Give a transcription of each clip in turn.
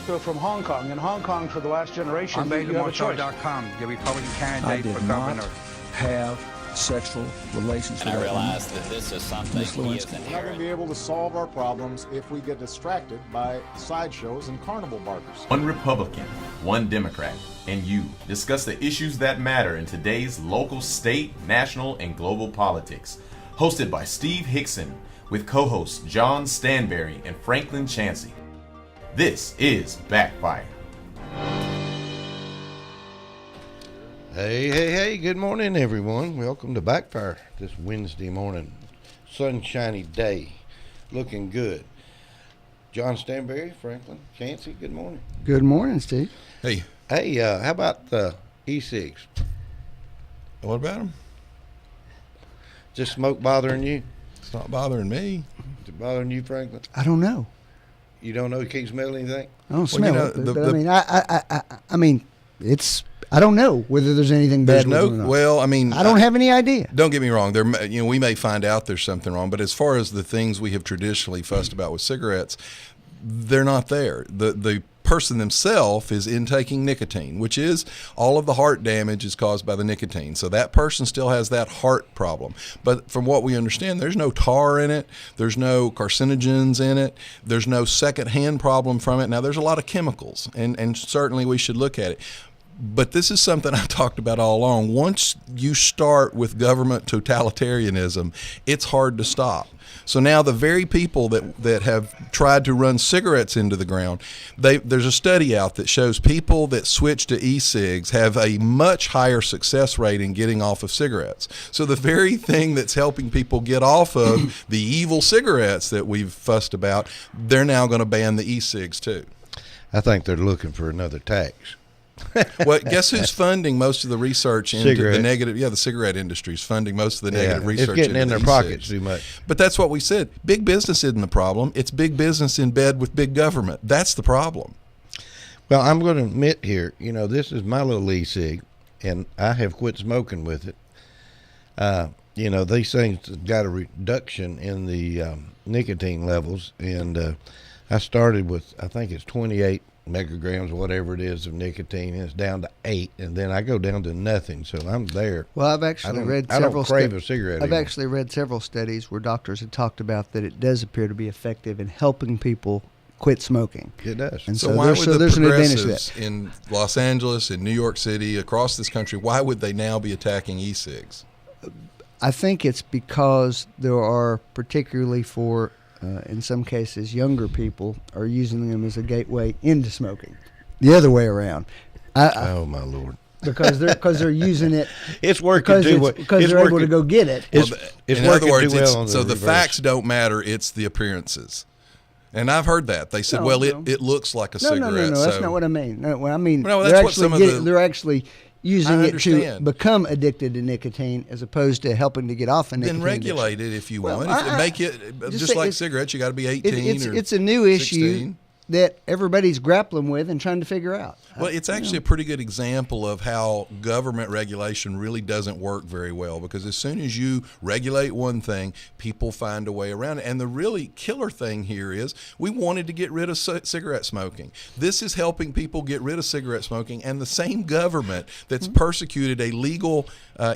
They're from Hong Kong. In Hong Kong, for the last generation, I'm you have a choice. BakerMortal.com, the Republican I candidate did for not governor. have sexual relations And with I that woman. realized that this is something Miss he is Lewinsky. We're not going to inherent. be able to solve our problems if we get distracted by sideshows and carnival barkers. One Republican, one Democrat, and you discuss the issues that matter in today's local, state, national, and global politics. Hosted by Steve Hickson with co-hosts John Stanberry and Franklin Chansey. This is BackFire. Hey, good morning, everyone. Welcome to BackFire this Wednesday morning. Sunshiny day. Looking good. John Stanberry, Franklin Chansey, good morning. Good morning, Steve. Hey, How about the e-cigs? what about them? Just smoke bothering you? It's not bothering me. Is it bothering you, Franklin? I don't know. You don't know? You can't smell anything? I don't Well, smell you know, it, the- but the- I mean, it's. I don't know whether there's anything There's bad no. with it or not. Well, I mean, I don't have any idea. Don't get me wrong. We may find out there's something wrong, but as far as the things we have traditionally fussed about with cigarettes, they're not there. The person themselves is intaking nicotine, which is all of the heart damage is caused by the nicotine. So that person still has that heart problem. But from what we understand, there's no tar in it. There's no carcinogens in it. There's no secondhand problem from it. Now, there's a lot of chemicals, and certainly we should look at it. But this is something I've talked about all along. Once you start with government totalitarianism, it's hard to stop. So now the very people that have tried to run cigarettes into the ground, there's a study out that shows people that switch to e-cigs have a much higher success rate in getting off of cigarettes. So the very thing that's helping people get off of the evil cigarettes that we've fussed about, they're now going to ban the e-cigs too. I think they're looking for another tax. Well, guess who's funding most of the research into Cigarette. the negative? Yeah, the cigarette industry is funding most of the negative research. It's getting into in their the pockets e-cigs. too much. But that's what we said. Big business isn't the problem. It's big business in bed with big government. That's the problem. Well, I'm going to admit here, this is my little e-cig, and I have quit smoking with it. These things got a reduction in the nicotine levels, and I started with, I think it's 28 megagrams, whatever it is, of nicotine, and it's down to 8, and then I go down to nothing, so I'm there. Well, I've actually read I several. don't crave a cigarette I've anymore. actually read several studies where doctors have talked about that it does appear to be effective in helping people quit smoking. It does. And So why would there's the an advantage to progressives that. in Los Angeles, in New York City, across this country, why would they now be attacking e-cigs? I think it's because there are, particularly for, in some cases, younger people are using them as a gateway into smoking. The other way around. Oh, my Lord. Because they're using it It's working too well. because they're able to go get it. It's in working other words, too well on the so the reverse. facts don't matter. It's the appearances. And I've heard that. They said, No, well, no. it looks like a No, cigarette. no. That's so- not what I mean. No, what I mean, No, they're that's what actually some of the- they're actually using I it to understand. become addicted to nicotine as opposed to helping to get off of nicotine. Then regulate it if you Well, want. Make it just say like it's- cigarettes. You got to be 18 or It's a new issue 16. that everybody's grappling with and trying to figure out. Well, it's actually a pretty good example of how government regulation really doesn't work very well, because as soon as you regulate one thing, people find a way around it. And the really killer thing here is we wanted to get rid of cigarette smoking. This is helping people get rid of cigarette smoking, and the same government that's persecuted a legal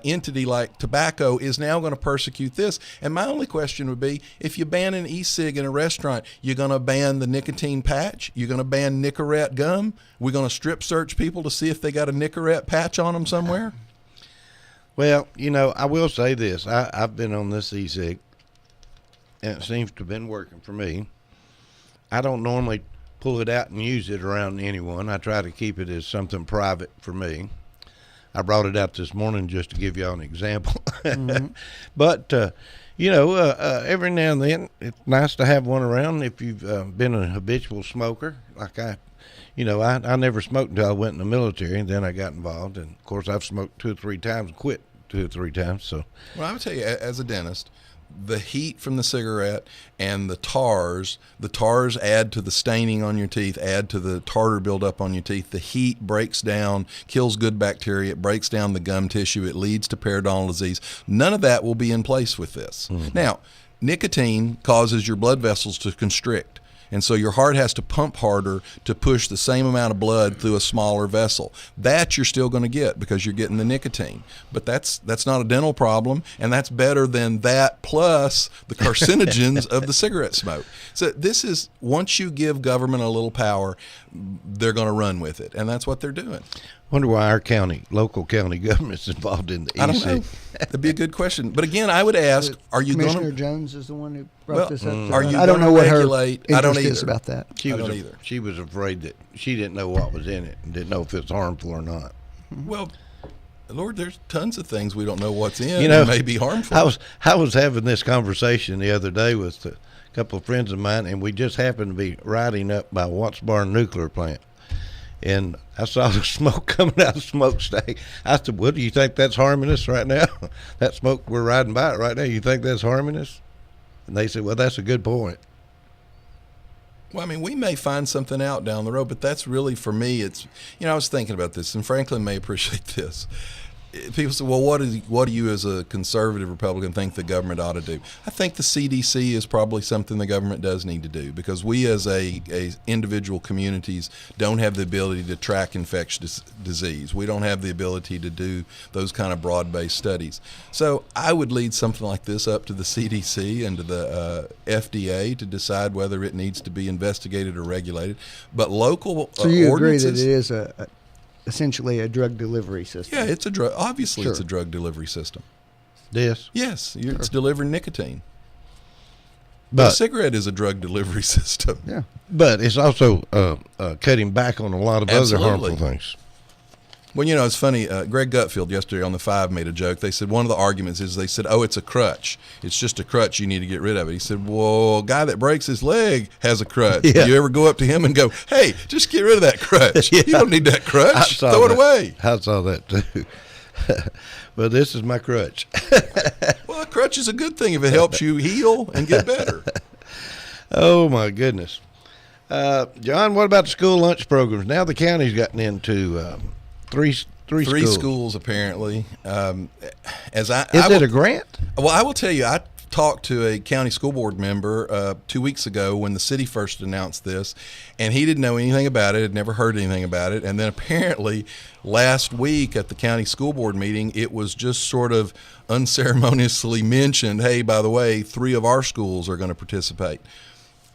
entity like tobacco is now going to persecute this. And my only question would be, if you ban an e-cig in a restaurant, you're going to ban the nicotine patch? You're going to ban Nicorette gum? We're going to strip search people to see if they got a Nicorette patch on them somewhere? Well, I will say this. I've been on this e-cig, and it seems to have been working for me. I don't normally pull it out and use it around anyone. I try to keep it as something private for me. I brought it out this morning just to give y'all an example. Mm-hmm. But, every now and then, it's nice to have one around if you've been a habitual smoker. Like I never smoked until I went in the military, and then I got involved. And, of course, I've smoked 2 or 3 times and quit 2 or 3 times. So, Well, I would tell you, as a dentist, the heat from the cigarette and the tars add to the staining on your teeth, add to the tartar buildup on your teeth. The heat breaks down, kills good bacteria, it breaks down the gum tissue, it leads to periodontal disease. None of that will be in place with this. Mm-hmm. Now, nicotine causes your blood vessels to constrict. And so your heart has to pump harder to push the same amount of blood through a smaller vessel. That you're still going to get because you're getting the nicotine. But that's not a dental problem, and that's better than that plus the carcinogens of the cigarette smoke. So this is, once you give government a little power, they're going to run with it, and that's what they're doing. Wonder why our local county government's involved in the EC. I don't know. That'd be a good question. But again, I would ask, are you going Commissioner to... Jones is the one who brought this up. Are you I don't know gonna what her regulate? I don't interest is either. about that. She I was don't either. She was afraid that she didn't know what was in it and didn't know if it's harmful or not. Well, Lord, there's tons of things we don't know what's in You know, and may be harmful. I was having this conversation the other day with a couple of friends of mine, and we just happened to be riding up by Watts Barn nuclear plant. And I saw the smoke coming out of the smokestack. I said, "What do you think that's harming us right now? That smoke, we're riding by it right now. You think that's harming us?" And they said, "Well, that's a good point." Well, I mean, we may find something out down the road, but that's really, for me, it's, I was thinking about this, and Franklin may appreciate this. People say, well, what do you as a conservative Republican think the government ought to do? I think the CDC is probably something the government does need to do, because we as a individual communities don't have the ability to track infectious disease. We don't have the ability to do those kind of broad-based studies. So I would lead something like this up to the CDC and to the FDA to decide whether it needs to be investigated or regulated. But local So you agree that ordinances, it is essentially a drug delivery system? yeah, it's a drug. Obviously, Sure. it's a drug delivery system. Yes. Yes, it's delivering nicotine. But But a cigarette is a drug delivery system. Yeah. but it's also cutting back on a lot of Absolutely. other harmful things. Well, it's funny. Greg Gutfield yesterday on the 5 made a joke. They said one of the arguments is, they said, "Oh, it's a crutch. It's just a crutch. You need to get rid of it." He said, "Well, a guy that breaks his leg has a crutch. Yeah. You ever go up to him and go, 'Hey, just get rid of that crutch. Yeah. You don't need that I crutch. saw Throw it that. away.'" I saw that too. Well, this is my crutch. Well, a crutch is a good thing if it helps you heal and get better. Oh my goodness, John. What about the school lunch programs? Now the county's gotten into three schools apparently. Is it a grant? Well, I will tell you, I talked to a county school board member 2 weeks ago when the city first announced this, and he didn't know anything about it, had never heard anything about it. And then apparently last week at the county school board meeting, it was just sort of unceremoniously mentioned, "Hey, by the way, 3 of our schools are going to participate."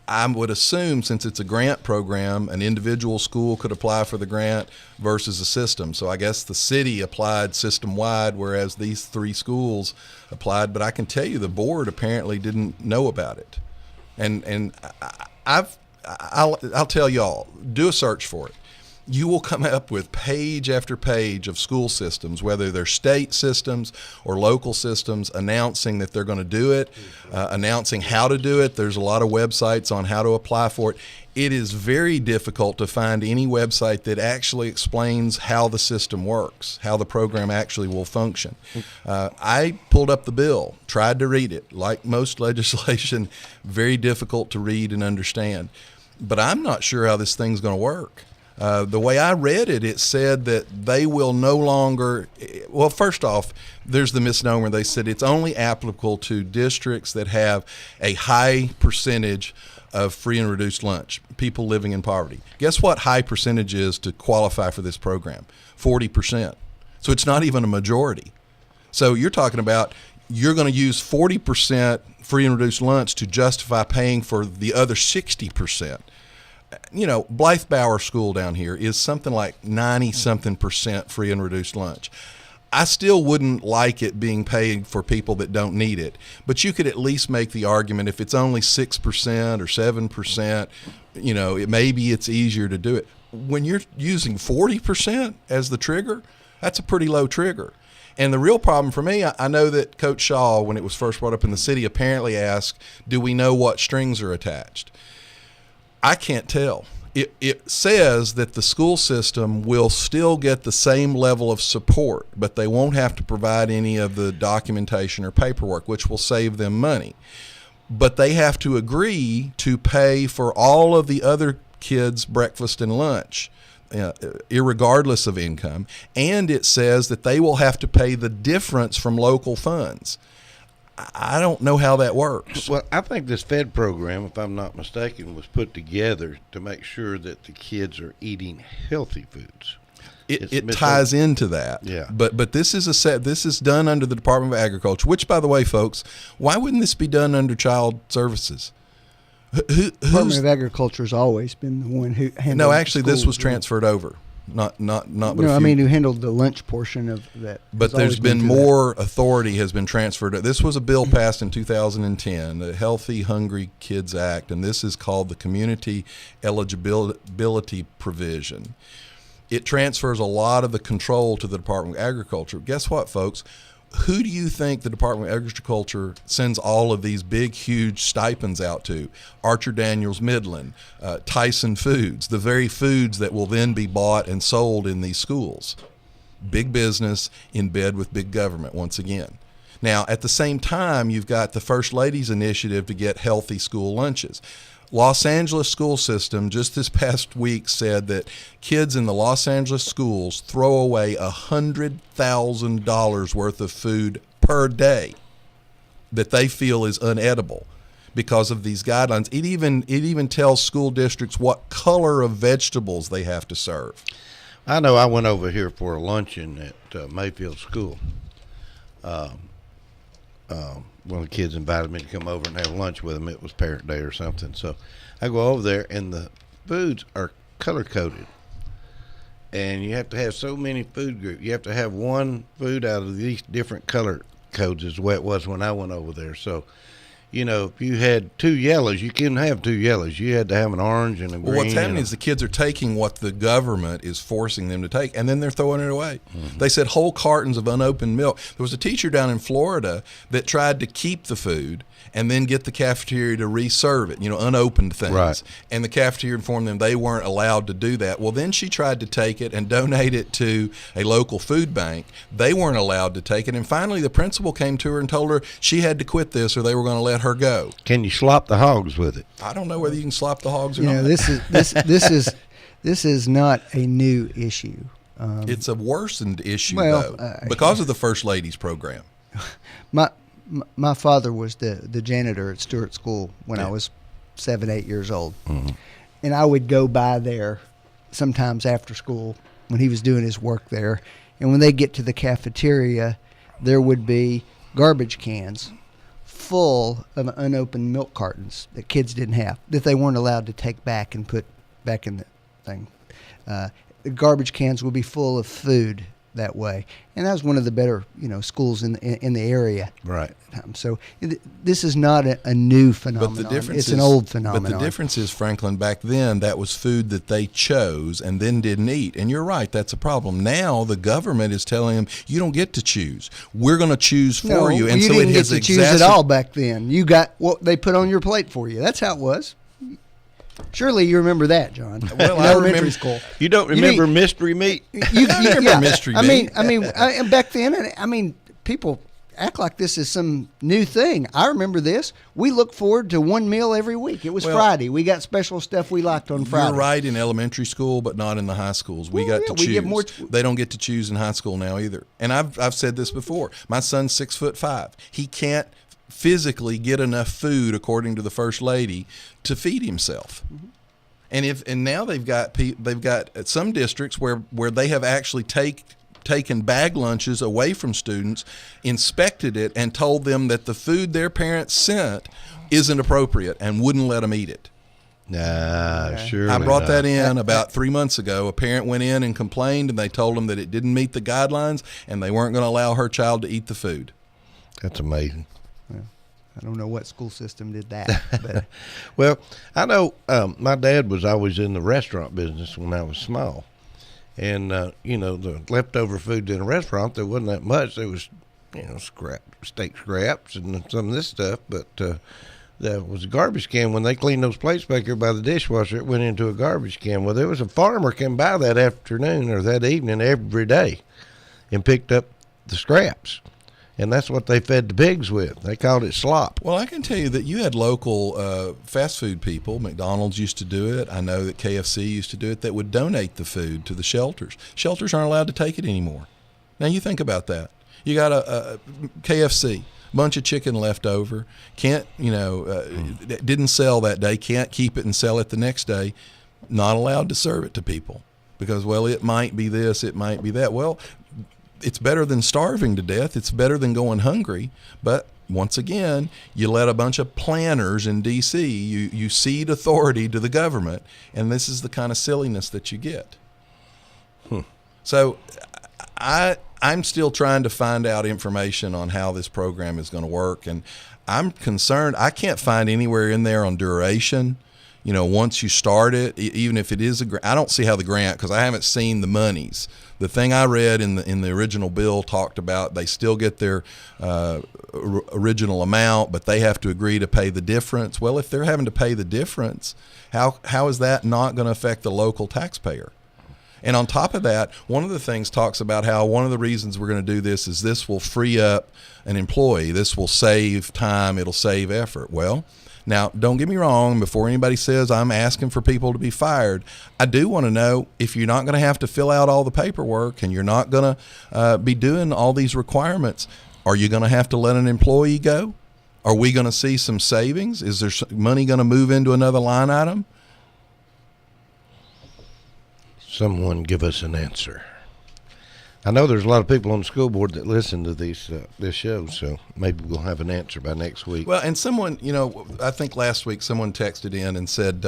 I would assume, since it's a grant program, an individual school could apply for the grant versus a system. So I guess the city applied system-wide, whereas these 3 schools applied. But I can tell you the board apparently didn't know about it. And I'll tell y'all, do a search for it. You will come up with page after page of school systems, whether they're state systems or local systems, announcing that they're going to do it, announcing how to do it. There's a lot of websites on how to apply for it. It is very difficult to find any website that actually explains how the system works, how the program actually will function. I pulled up the bill, tried to read it. Like most legislation, very difficult to read and understand. But I'm not sure how this thing's going to work. The way I read it, it said that they will no longer, well, first off, there's the misnomer. They said it's only applicable to districts that have a high percentage of free and reduced lunch, people living in poverty. Guess what high percentage is to qualify for this program? 40%. So it's not even a majority. So you're talking about you're going to use 40% free and reduced lunch to justify paying for the other 60%. Blythe Bower School down here is something like 90-something% free and reduced lunch. I still wouldn't like it being paid for people that don't need it, but you could at least make the argument if it's only 6% or 7%, maybe it's easier to do it. When you're using 40% as the trigger, that's a pretty low trigger. And the real problem for me, I know that Coach Shaw, when it was first brought up in the city, apparently asked, do we know what strings are attached? I can't tell. It says that the school system will still get the same level of support, but they won't have to provide any of the documentation or paperwork, which will save them money. But they have to agree to pay for all of the other kids' breakfast and lunch, irregardless of income. And it says that they will have to pay the difference from local funds. I don't know how that works. Well, I think this Fed program, if I'm not mistaken, was put together to make sure that the kids are eating healthy foods. It ties into that. Yeah. But this is this is done under the Department of Agriculture, which, by the way, folks, why wouldn't this be done under Child Services? Department of Agriculture has always been the one who handled. No, actually, this schools, was transferred over. Not. But No, I mean who handled the lunch portion of that. But has always there's been through more authority has been transferred. This was a bill passed in 2010, the Healthy Hungry Kids Act, and this is called the Community Eligibility Provision. It transfers a lot of the control to the Department of Agriculture. Guess what, folks? Who do you think the Department of Agriculture sends all of these big, huge stipends out to? Archer Daniels Midland, Tyson Foods, the very foods that will then be bought and sold in these schools. Big business in bed with big government once again. Now, at the same time, you've got the First Lady's initiative to get healthy school lunches. Los Angeles school system just this past week said that kids in the Los Angeles schools throw away $100,000 worth of food per day that they feel is unedible because of these guidelines. It even tells school districts what color of vegetables they have to serve. I know I went over here for a luncheon at Mayfield School. One of the kids invited me to come over and have lunch with them. It was parent day or something. So I go over there, and the foods are color-coded. And you have to have so many food groups. You have to have one food out of these different color codes is the way it was when I went over there. So, you know, if you had 2 yellows, you couldn't have 2 yellows. You had to have an orange and a green. Well, what's happening is the kids are taking what the government is forcing them to take, and then they're throwing it away. Mm-hmm. They said whole cartons of unopened milk. There was a teacher down in Florida that tried to keep the food and then get the cafeteria to reserve it, unopened things. Right. And the cafeteria informed them they weren't allowed to do that. Well, then she tried to take it and donate it to a local food bank. They weren't allowed to take it. And finally, the principal came to her and told her she had to quit this or they were going to let her go. Can you slop the hogs with it? I don't know whether you can slop the hogs or not. This is not a new issue. It's a worsened issue, though, because of the First Lady's program. My father was the janitor at Stewart School when I was 7, 8 years old. Mm-hmm. And I would go by there sometimes after school when he was doing his work there. And when they get to the cafeteria, there would be garbage cans full of unopened milk cartons that kids didn't have, that they weren't allowed to take back and put back in the thing. The garbage cans would be full of food that way, and that was one of the better, schools in the area. Right. So this is not a new phenomenon. But the difference it's an old phenomenon. But the difference is, Franklin, back then that was food that they chose and then didn't eat. And you're right, that's a problem. Now the government is telling them you don't get to choose. We're going to choose for you. And you so didn't it get has to choose at all back then. You got what they put on your plate for you. That's how it was. Surely you remember that, John. Well, in elementary school. You don't remember mystery meat? You remember mystery meat. I mean, back then, people act like this is some new thing. I remember this. We look forward to one meal every week. It was Friday. We got special stuff we liked on Friday. You're right in elementary school, but not in the high schools. We got to choose. Get more they don't get to choose in high school now either. And I've said this before. My son's 6'5". He can't physically get enough food, according to the First Lady, to feed himself. Mm-hmm. And now they've got some districts where they have actually taken bag lunches away from students, inspected it, and told them that the food their parents sent isn't appropriate and wouldn't let them eat it. Nah, sure. I brought that in about 3 months ago. A parent went in and complained, and they told them that it didn't meet the guidelines, and they weren't going to allow her child to eat the food. That's amazing. I don't know what school system did that. But. Well, I know my dad was always in the restaurant business when I was small. And, the leftover food in a restaurant, there wasn't that much. There was, steak scraps and some of this stuff. But there was a garbage can. When they cleaned those plates back here by the dishwasher, it went into a garbage can. Well, there was a farmer came by that afternoon or that evening every day and picked up the scraps. And that's what they fed the pigs with. They called it slop. Well, I can tell you that you had local fast food people. McDonald's used to do it. I know that KFC used to do it, that would donate the food to the shelters. Shelters aren't allowed to take it anymore. Now, you think about that. You got a KFC, bunch of chicken left over, can't, didn't sell that day, can't keep it and sell it the next day, not allowed to serve it to people because, well, it might be this, it might be that. Well, it's better than starving to death. It's better than going hungry. But once again, you let a bunch of planners in D.C., you cede authority to the government, and this is the kind of silliness that you get. So I'm still trying to find out information on how this program is going to work, and I'm concerned. I can't find anywhere in there on duration. Once you start it, even if it is I don't see how the grant, because I haven't seen the monies. The thing I read in the original bill talked about they still get their original amount, but they have to agree to pay the difference. Well, if they're having to pay the difference, how is that not going to affect the local taxpayer? And on top of that, one of the things talks about how one of the reasons we're going to do this is this will free up an employee. This will save time. It'll save effort. Well, now, don't get me wrong. Before anybody says I'm asking for people to be fired, I do want to know if you're not going to have to fill out all the paperwork and you're not going to be doing all these requirements, are you going to have to let an employee go? Are we going to see some savings? Is there money going to move into another line item? Someone give us an answer. I know there's a lot of people on the school board that listen to this show, so maybe we'll have an answer by next week. Well, and someone, I think last week someone texted in and said,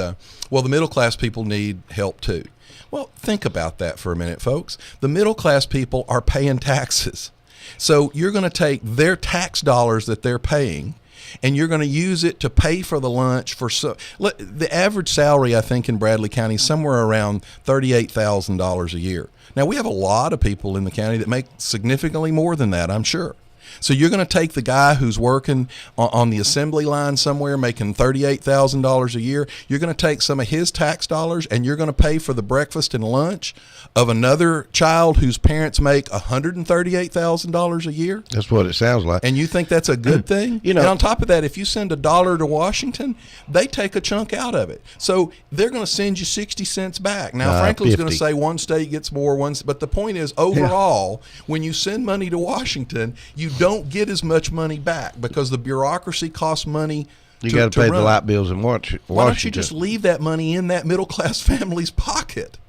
well, the middle class people need help too. Well, think about that for a minute, folks. The middle class people are paying taxes. So you're going to take their tax dollars that they're paying and you're going to use it to pay for the lunch the average salary, I think, in Bradley County is somewhere around $38,000 a year. Now, we have a lot of people in the county that make significantly more than that, I'm sure. So you're going to take the guy who's working on the assembly line somewhere making $38,000 a year, you're going to take some of his tax dollars and you're going to pay for the breakfast and lunch of another child whose parents make $138,000 a year? That's what it sounds like. And you think that's a good thing? And on top of that, if you send $1 to Washington, they take a chunk out of it. So they're going to send you 60 cents back. Now, Franklin's going to say one state gets more, but the point is, overall, when you send money to Washington, you don't get as much money back because the bureaucracy costs money. You got to pay the light bills in Washington. Why don't you just leave that money in that middle class family's pocket?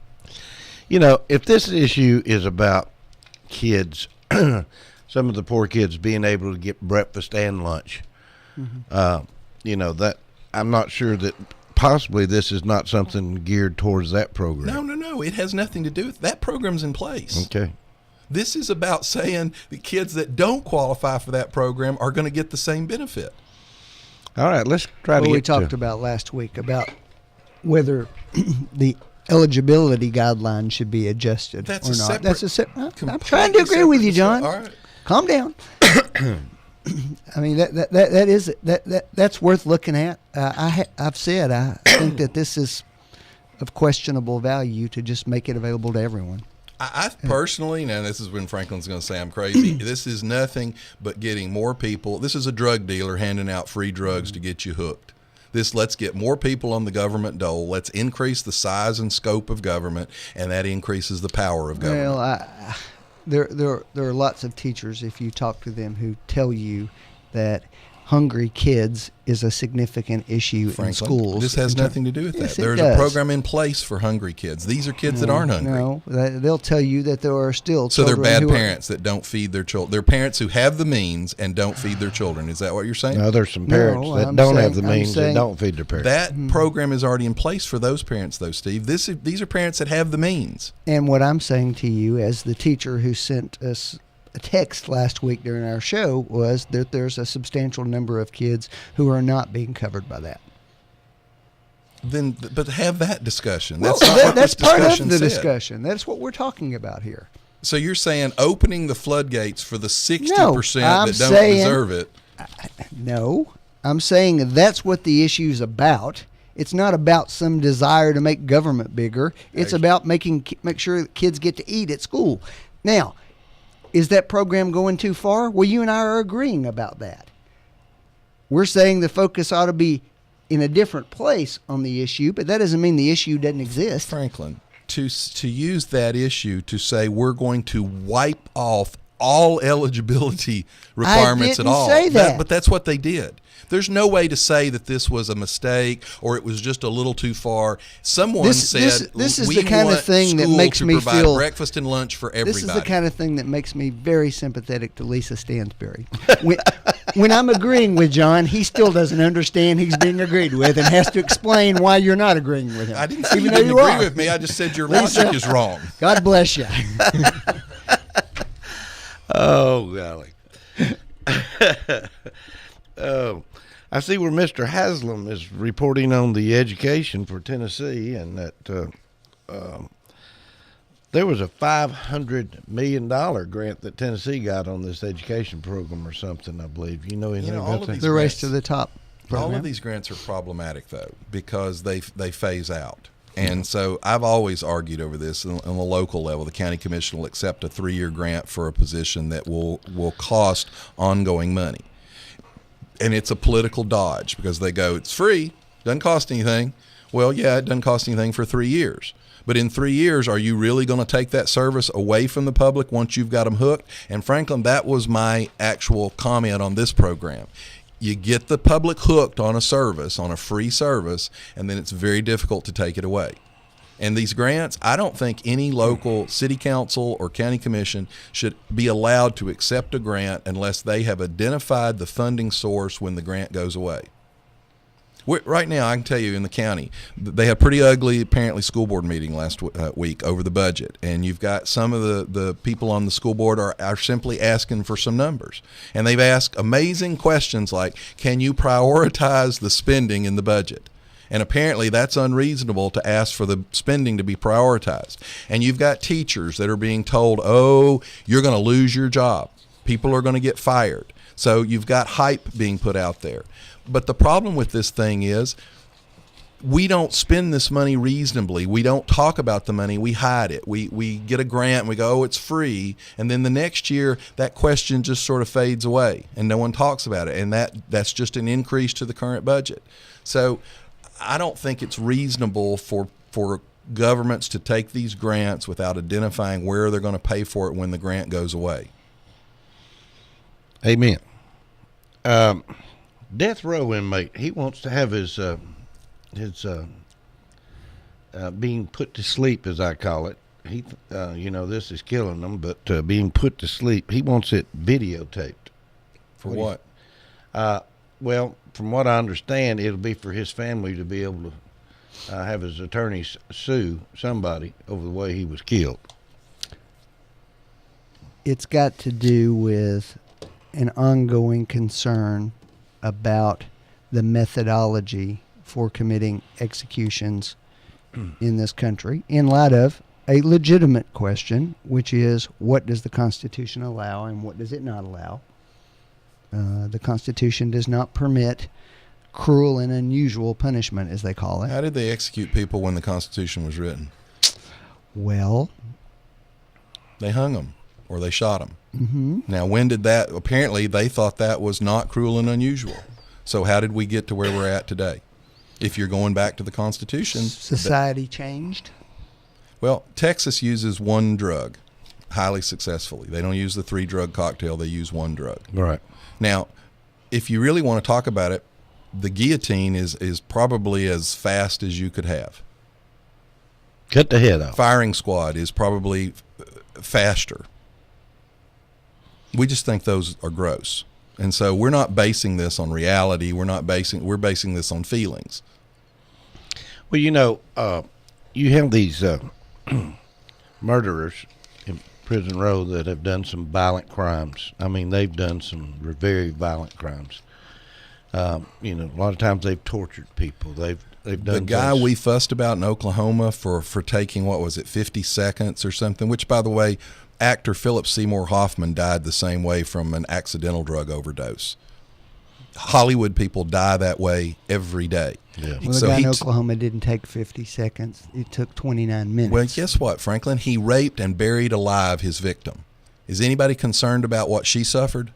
If this issue is about kids, some of the poor kids being able to get breakfast and lunch, that I'm not sure that possibly this is not something geared towards that program. No. It has nothing to do with that. Program's in place. Okay. This is about saying the kids that don't qualify for that program are going to get the same benefit. All right, let's try to get we talked about last week about whether the eligibility guidelines should be adjusted or not. I'm trying to agree with you, John. All right. Calm down. I mean that's worth looking at. I've said I think that this is of questionable value to just make it available to everyone. I personally, now this is when Franklin's going to say I'm crazy, this is nothing but getting more people. This is a drug dealer handing out free drugs to get you hooked. Let's get more people on the government dole. Let's increase the size and scope of government, and that increases the power of government. Well, there are lots of teachers, if you talk to them, who tell you that hungry kids is a significant issue in schools. This has nothing to do with that. Yes, There's a program in place for hungry kids. These are kids that aren't hungry. No, they'll tell you that there are still so children they're bad parents that don't feed their children. They're parents who have the means and don't feed their children. Is that what you're saying? No, there's some parents that don't have the means and don't feed their parents. That program is already in place for those parents, though, Steve. These are parents that have the means. And what I'm saying to you as the teacher who sent us a text last week during our show was that there's a substantial number of kids who are not being covered by that. But have that discussion. Well, that's part of the discussion. That's what we're talking about here. So you're saying opening the floodgates for the 60% that don't deserve it? No, I'm saying that's what the issue's about. It's not about some desire to make government bigger. It's about make sure that kids get to eat at school. Now, is that program going too far? Well, you and I are agreeing about that. We're saying the focus ought to be in a different place on the issue, but that doesn't mean the issue doesn't exist. Franklin, to use that issue to say we're going to wipe off all eligibility requirements at all. say that. But that's what they did. There's no way to say that this was a mistake or it was just a little too far. Someone said, this is we the kind want of thing that school makes to me provide feel breakfast and lunch for everybody. This is the kind of thing that makes me very sympathetic to Lisa Stansberry. When I'm agreeing with John, he still doesn't understand he's being agreed with and has to explain why you're not agreeing with him. I didn't say even you though didn't you agree are. with me. I just said your Lisa, logic is wrong. God bless you. Oh, golly. Oh, I see where Mr. Haslam is reporting on the education for Tennessee, and that there was a $500 million grant that Tennessee got on this education program or something, I believe. You know anything all about of that? these The race grants- to the top program. All of these grants are problematic, though, because they phase out. And so I've always argued over this on the local level. The county commission will accept a 3-year grant for a position that will cost ongoing money. And it's a political dodge because they go, it's free, doesn't cost anything. Well, yeah, it doesn't cost anything for 3 years. But in 3 years, are you really going to take that service away from the public once you've got them hooked? And Franklin, that was my actual comment on this program. You get the public hooked on a service, on a free service, and then it's very difficult to take it away. And these grants, I don't think any local city council or county commission should be allowed to accept a grant unless they have identified the funding source when the grant goes away. Right now, I can tell you in the county, they had a pretty ugly, apparently, school board meeting last week over the budget. And you've got some of the people on the school board are simply asking for some numbers. And they've asked amazing questions like, can you prioritize the spending in the budget? And apparently that's unreasonable to ask for the spending to be prioritized. And you've got teachers that are being told, oh, you're going to lose your job. People are going to get fired. So you've got hype being put out there. But the problem with this thing is we don't spend this money reasonably. We don't talk about the money. We hide it. We get a grant and we go, oh, it's free. And then the next year, that question just sort of fades away and no one talks about it. And that's just an increase to the current budget. So I don't think it's reasonable for governments to take these grants without identifying where they're going to pay for it when the grant goes away. Amen. Death row inmate, he wants to have his being put to sleep, as I call it. He, this is killing him, but being put to sleep, he wants it videotaped. For what? Well, from what I understand, it'll be for his family to be able to have his attorneys sue somebody over the way he was killed. It's got to do with an ongoing concern about the methodology for committing executions in this country in light of a legitimate question, which is what does the Constitution allow and what does it not allow? The Constitution does not permit cruel and unusual punishment, as they call it. How did they execute people when the Constitution was written? Well, they hung them or they shot them. Mm-hmm. Now, when did that? Apparently, they thought that was not cruel and unusual. So how did we get to where we're at today? If you're going back to the Constitution. Society changed. Well, Texas uses one drug highly successfully. They don't use the 3-drug cocktail. They use one drug. Right. Now, if you really want to talk about it, the guillotine is probably as fast as you could have. Cut the head off. Firing squad is probably faster. We just think those are gross. And so we're not basing this on reality. We're basing this on feelings. Well, you have these murderers in Prison Row that have done some violent crimes. I mean, they've done some very violent crimes. A lot of times they've tortured people. They've done the guy things. we fussed about in Oklahoma for taking, 50 seconds or something, which, by the way, actor Philip Seymour Hoffman died the same way from an accidental drug overdose. Hollywood people die that way every day. Yeah. Well, the guy in Oklahoma didn't take 50 seconds. It took 29 minutes. Well, guess what, Franklin? He raped and buried alive his victim. Is anybody concerned about what she suffered?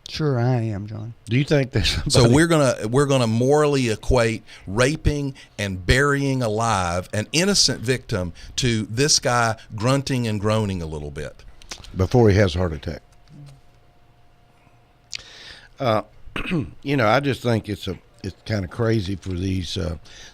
Sure, I am, John. Do you think there's somebody? So we're gonna morally equate raping and burying alive an innocent victim to this guy grunting and groaning a little bit before he has a heart attack? You know, I just think it's kind of crazy for these.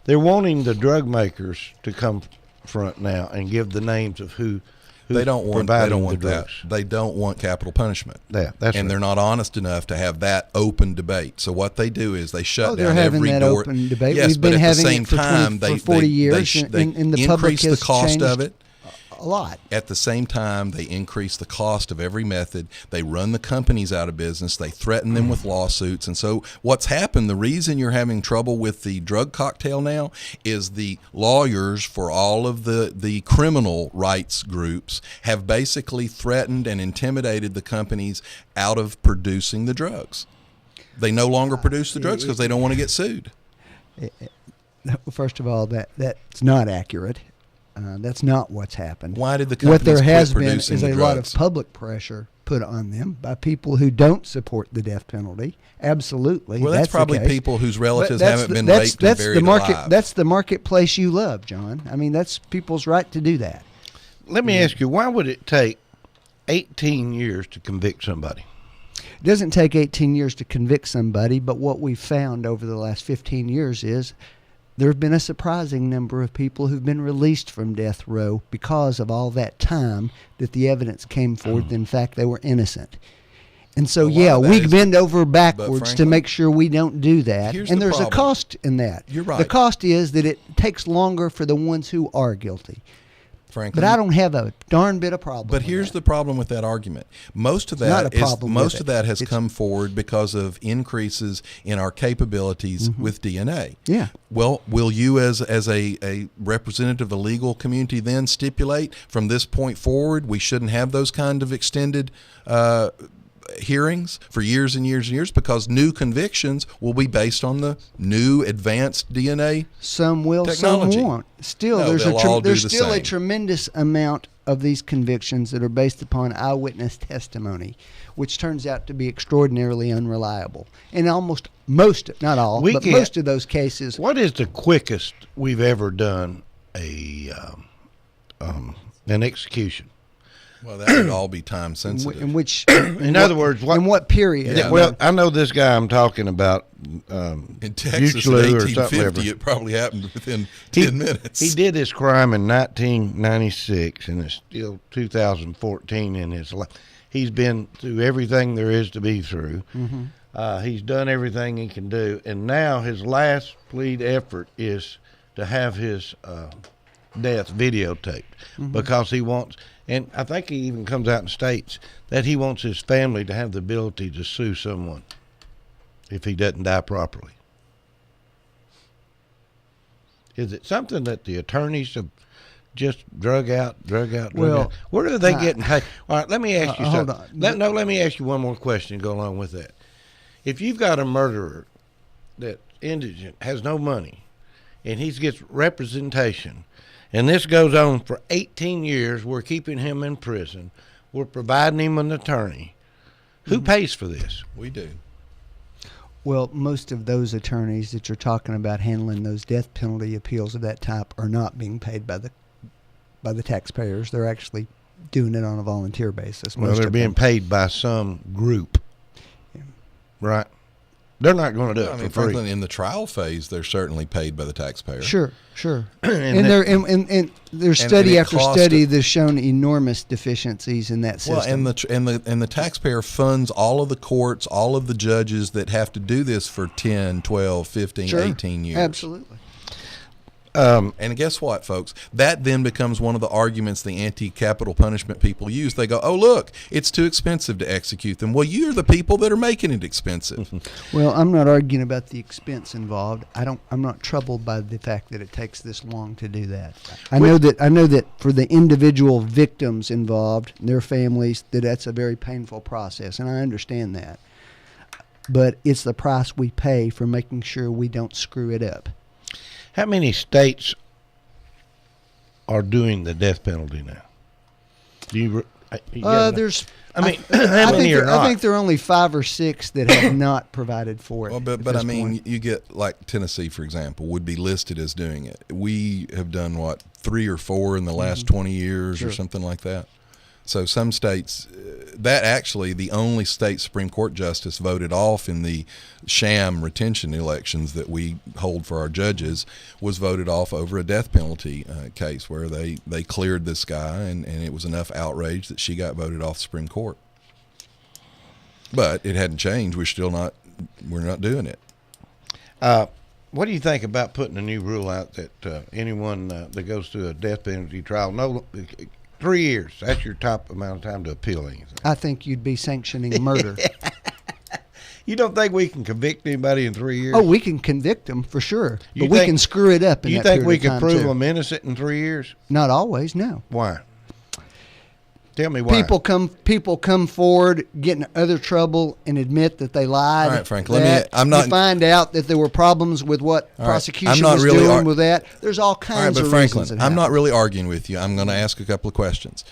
They're wanting the drug makers to come front now and give the names of who they don't want the that. drugs. They don't want capital punishment. Yeah, that's and right. they're not honest enough to have that open debate. So what they do is they shut they're down having every that door. open debate. Yes, We've but been at the having same it for time, 40 years, they and the public increase has the cost of changed it. a lot. At the same time, they increase the cost of every method. They run the companies out of business. They threaten them with lawsuits. And so what's happened, the reason you're having trouble with the drug cocktail now is the lawyers for all of the criminal rights groups have basically threatened and intimidated the companies out of producing the drugs. They no longer produce the drugs because they don't want to get sued. First of all, that's not accurate. That's not what's happened. Why did the What companies there has quit been producing is the a lot of drugs? public pressure put on them by people who don't support the death penalty. Absolutely. Well, that's the probably case. people whose relatives But that's haven't been the- raped that's and buried the market. alive. That's the marketplace you love, John. I mean, that's people's right to do that. Let me ask you, why would it take 18 years to convict somebody? It doesn't take 18 years to convict somebody, but what we've found over the last 15 years is there have been a surprising number of people who've been released from death row because of all that time that the evidence came forward that, in fact, they were innocent. And so, A lot of that we is- bend over backwards to frankly, make sure we don't do that. here's And the there's a problem. cost in that. You're right. The cost is that it takes longer for the ones who are guilty. Frankly, But I don't have a darn bit of problem But with here's that. the problem with that argument. Most of not that a problem with it. has It's- come forward because of increases in our capabilities with DNA. Yeah. Well, will you as a representative of the legal community then stipulate from this point forward we shouldn't have those kind of extended hearings for years and years and years because new convictions will be based on the new advanced DNA? Some will, technology. some won't. Still, No, there's they'll all do there's the still a same. tremendous amount of these convictions that are based upon eyewitness testimony, which turns out to be extraordinarily unreliable. And almost most, not all, We but can't- most of those cases. What is the quickest we've ever done an execution? Well, that would all be time sensitive. In which, In other words, in what period? Yeah, well, I know this guy I'm talking about. in Texas Buchlow in or something 1850, ever. it probably happened within 10 minutes. He did his crime in 1996, and it's still 2014 in his life. He's been through everything there is to be through. He's done everything he can do, and now his last plead effort is to have his death videotaped because he wants, and I think he even comes out and states that he wants his family to have the ability to sue someone if he doesn't die properly. Is it something that the attorneys have just drug out? Well, Where are they getting paid? All right, let me ask you hold something. on. Let me ask you one more question to go along with that. If you've got a murderer that's indigent, has no money, and he gets representation, and this goes on for 18 years, we're keeping him in prison, we're providing him an attorney, who pays for this? We do. Well, most of those attorneys that you're talking about handling those death penalty appeals of that type are not being paid by the taxpayers. They're actually doing it on a volunteer basis. Well, most they're of being them. paid by some group, right? They're not going to do I it mean, for free. Franklin, in the trial phase, they're certainly paid by the taxpayer. Sure. And And that- there's and study it after cost- study that's shown enormous deficiencies in that system. Well, and the taxpayer funds all of the courts, all of the judges that have to do this for 10, 12, 15, Sure. 18 years. Absolutely. And guess what, folks? That then becomes one of the arguments the anti-capital punishment people use. They go, oh, look, it's too expensive to execute them. Well, you're the people that are making it expensive. Well, I'm not arguing about the expense involved. I'm not troubled by the fact that it takes this long to do that. I know that for the individual victims involved, their families, that's a very painful process, and I understand that. But it's the price we pay for making sure we don't screw it up. How many states are doing the death penalty now? Do you There's. I mean, I how many think are not? I think there are only 5 or 6 that have not provided for it. Well, at but I this mean, point. you get like Tennessee, for example, would be listed as doing it. We have done, 3 or 4 in the last 20 years or Sure. something like that. So some states, that actually the only state Supreme Court justice voted off in the sham retention elections that we hold for our judges was voted off over a death penalty case where they cleared this guy and it was enough outrage that she got voted off the Supreme Court. But it hadn't changed. We're not doing it. What do you think about putting a new rule out that anyone that goes through a death penalty trial, 3 years, that's your top amount of time to appeal anything? I think you'd be sanctioning murder. You don't think we can convict anybody in 3 years? Oh, we can convict them for sure, You but we think- can screw it up in You that think period we of can time, prove too. them innocent in 3 years? Not always, no. Why? Tell me why. People come forward, get in other trouble, and admit that they lied. All right, Frank, You find out that there were problems with what prosecution was doing with that. There's all kinds of Franklin, reasons. I'm not really arguing with you. I'm going to ask a couple of questions.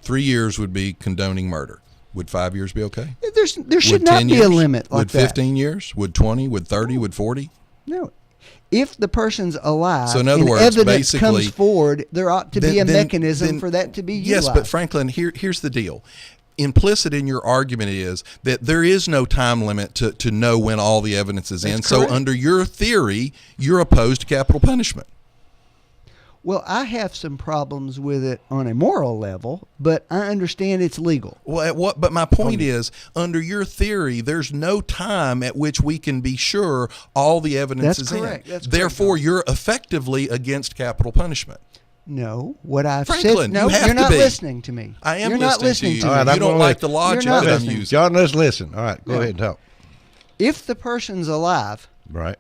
3 years would be condoning murder. Would 5 years be okay? There should Would not 10 be years? a limit like Would that. 15 years? Would 20? Would 30? Would 40? No. If the person's alive So in other and words, evidence basically, comes forward, there ought to be a then- mechanism then- for that to be Yes, utilized. but Franklin, here's the deal. Implicit in your argument is that there is no time limit to know when all the evidence is in. That's So correct. under your theory, you're opposed to capital punishment. Well, I have some problems with it on a moral level, but I understand it's legal. Well, but my point is, under your theory, there's no time at which we can be sure all the evidence That's is correct. in. That's correct, Therefore, Don. you're effectively against capital punishment. No, what I've Franklin, said. No, you have you're to not be. listening to me. I am You're not listening you. to All right, me. I'm You don't gonna like let- the logic You're not that I'm listening. using. John, let's listen. All right, go ahead and talk. If the person's alive, Right.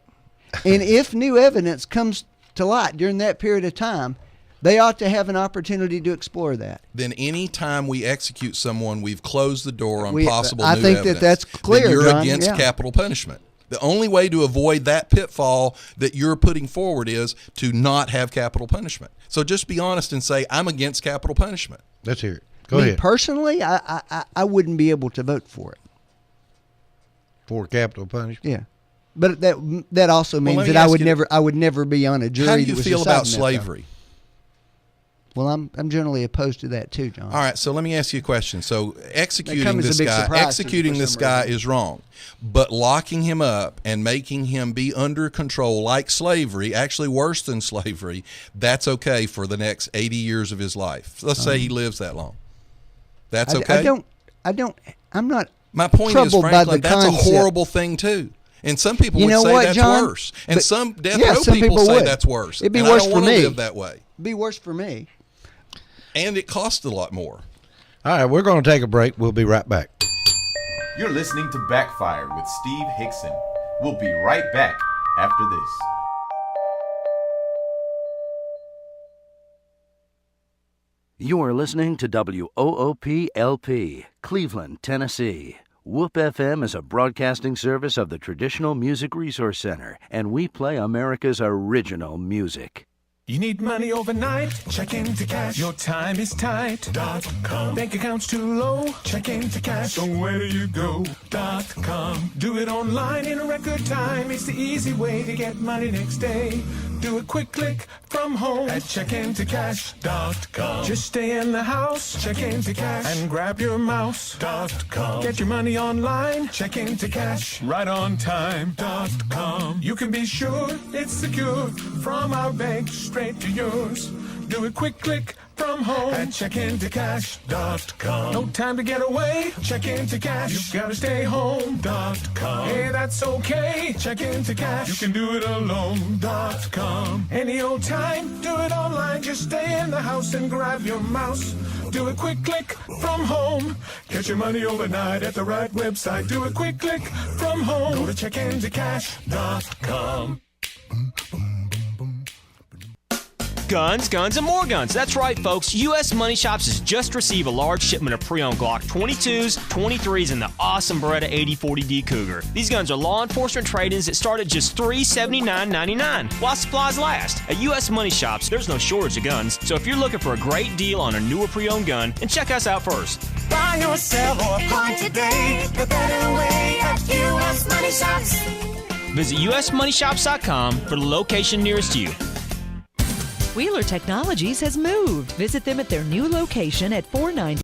and if new evidence comes to light during that period of time, they ought to have an opportunity to explore that. Then any time we execute someone, we've closed the door on We- possible I new think evidence. that's clear, Then you're John, against yeah. capital punishment. The only way to avoid that pitfall that you're putting forward is to not have capital punishment. So just be honest and say, I'm against capital punishment. Let's hear it. Go Me ahead. personally, I wouldn't be able to vote for it. For capital punishment. Yeah, but that also Well, means let me that I ask would you- never be on a jury. How do that you was feel about deciding that, though. slavery? Well, I'm generally opposed to that too, John. All right, so let me ask you a question. So executing comes as this a big guy, surprise to me executing for this some guy reason. is wrong, but locking him up and making him be under control like slavery, actually worse than slavery, that's okay for the next 80 years of his life. Let's say he lives that long. That's okay. I'm not. My point is, troubled by Franklin, the that's concept. a horrible thing too. And some people You would know say what, that's John? worse. And But- some death yeah, row some people people say would. that's worse. It'd be and worse I don't for want to me. live that way. Be worse for me. And it costs a lot more. All right, we're going to take a break. We'll be right back. You're listening to Backfire with Steve Hickson. We'll be right back after this. You are listening to WOOP-LP, Cleveland, Tennessee. WOOP FM is a broadcasting service of the Traditional Music Resource Center, and we play America's original music. You need money overnight? Check into cash. Your time is tight. .com. Bank account's too low? Check into cash. So where do you go? .com. Do it online in a record time. It's the easy way to get money next day. Do a quick click from home at checkintocash.com. Just stay in the house. Check into cash and grab your mouse. .com. Get your money online. Check into cash right on time. .com. You can be sure it's secure from our bank straight to yours. Do a quick click from home at checkintocash.com. No time to get away. Check into cash. You gotta stay home.com. Hey, that's okay. Check into cash. You can do it alone.com. Any old time, do it online. Just stay in the house and grab your mouse. Do a quick click from home. Get your money overnight at the right website. Do a quick click from home. Go to checkintocash.com. Guns, guns, and more guns. That's right, folks. U.S. Money Shops has just received a large shipment of pre-owned Glock 22s, 23s, and the awesome Beretta 8040D Cougar. These guns are law enforcement trade-ins that start at just $379.99 while supplies last. At U.S. Money Shops, there's no shortage of guns, so if you're looking for a great deal on a newer pre-owned gun, then check us out first. Buy or sell or apply today. The better way at U.S. Money Shops. Visit usmoneyshops.com for the location nearest you. Wheeler Technologies has moved. Visit them at their new location at 490